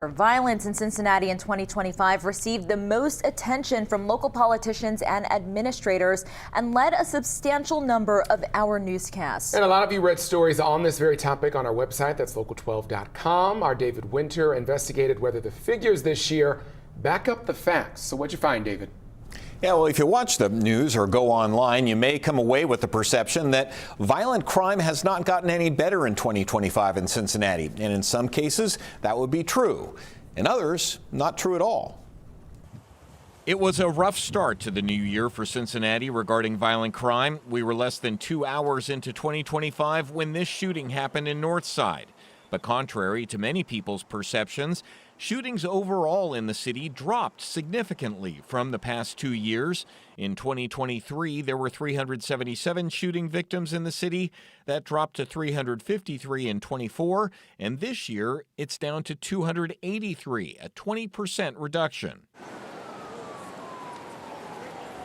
Violence in Cincinnati in 2025 received the most attention from local politicians and administrators and led a substantial number of our newscasts. And a lot of you read stories on this very topic on our website. That's local12.com. Our David Winter investigated whether the figures this year back up the facts. So what'd you find, David? Yeah, well, if you watch the news or go online, you may come away with the perception that violent crime has not gotten any better in 2025 in Cincinnati. And in some cases, that would be true. In others, not true at all. It was a rough start to the new year for Cincinnati regarding violent crime. We were less than 2 hours into 2025 when this shooting happened in Northside. But contrary to many people's perceptions, shootings overall in the city dropped significantly from the past 2 years. In 2023, there were 377 shooting victims in the city. That dropped to 353 in 24, and this year it's down to 283, a 20% reduction.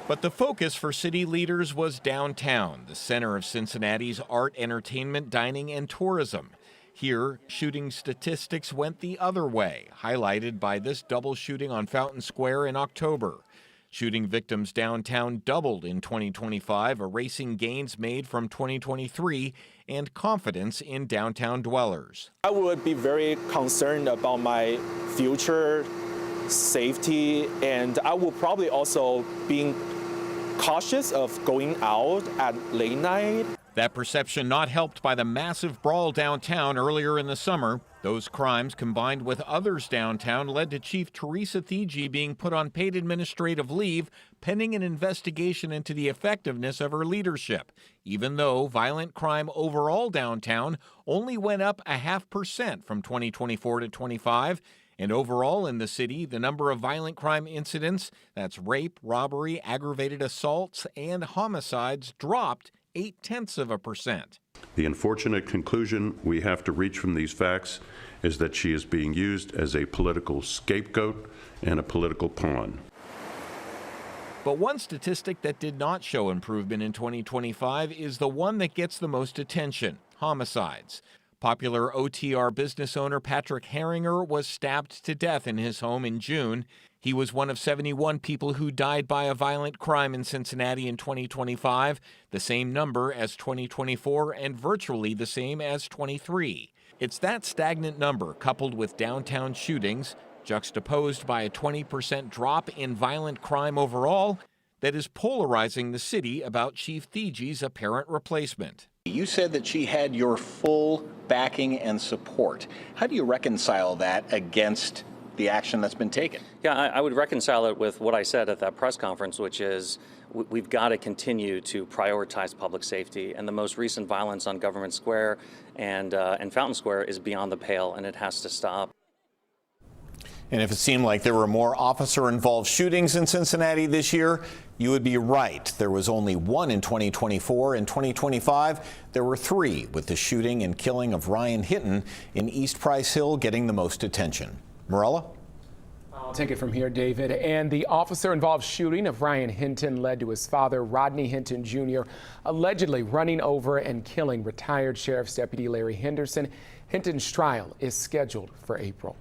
But the focus for city leaders was downtown, the center of Cincinnati's art, entertainment, dining, and tourism. Here, shooting statistics went the other way, highlighted by this double shooting on Fountain Square in October. Shooting victims downtown doubled in 2025, erasing gains made from 2023 and confidence in downtown dwellers. I would be very concerned about my future safety, and I will probably also be cautious of going out at late night. That perception not helped by the massive brawl downtown earlier in the summer. Those crimes, combined with others downtown, led to Chief Teresa Thigi being put on paid administrative leave pending an investigation into the effectiveness of her leadership, even though violent crime overall downtown only went up 0.5% from 2024 to 25. And overall in the city, the number of violent crime incidents, that's rape, robbery, aggravated assaults, and homicides, dropped 0.8%. The unfortunate conclusion we have to reach from these facts is that she is being used as a political scapegoat and a political pawn. But one statistic that did not show improvement in 2025 is the one that gets the most attention: homicides. Popular OTR business owner Patrick Herringer was stabbed to death in his home in June. He was one of 71 people who died by a violent crime in Cincinnati in 2025, the same number as 2024 and virtually the same as 23. It's that stagnant number, coupled with downtown shootings, juxtaposed by a 20% drop in violent crime overall, that is polarizing the city about Chief Thigi's apparent replacement. You said that she had your full backing and support. How do you reconcile that against the action that's been taken? Yeah, I would reconcile it with what I said at that press conference, which is we've got to continue to prioritize public safety. And the most recent violence on Government Square and Fountain Square is beyond the pale, and it has to stop. And if it seemed like there were more officer-involved shootings in Cincinnati this year, you would be right. There was only one in 2024. In 2025, there were 3, with the shooting and killing of Ryan Hinton in East Price Hill getting the most attention. Morella? I'll take it from here, David. And the officer-involved shooting of Ryan Hinton led to his father, Rodney Hinton Jr., allegedly running over and killing retired Sheriff's Deputy Larry Henderson. Hinton's trial is scheduled for April.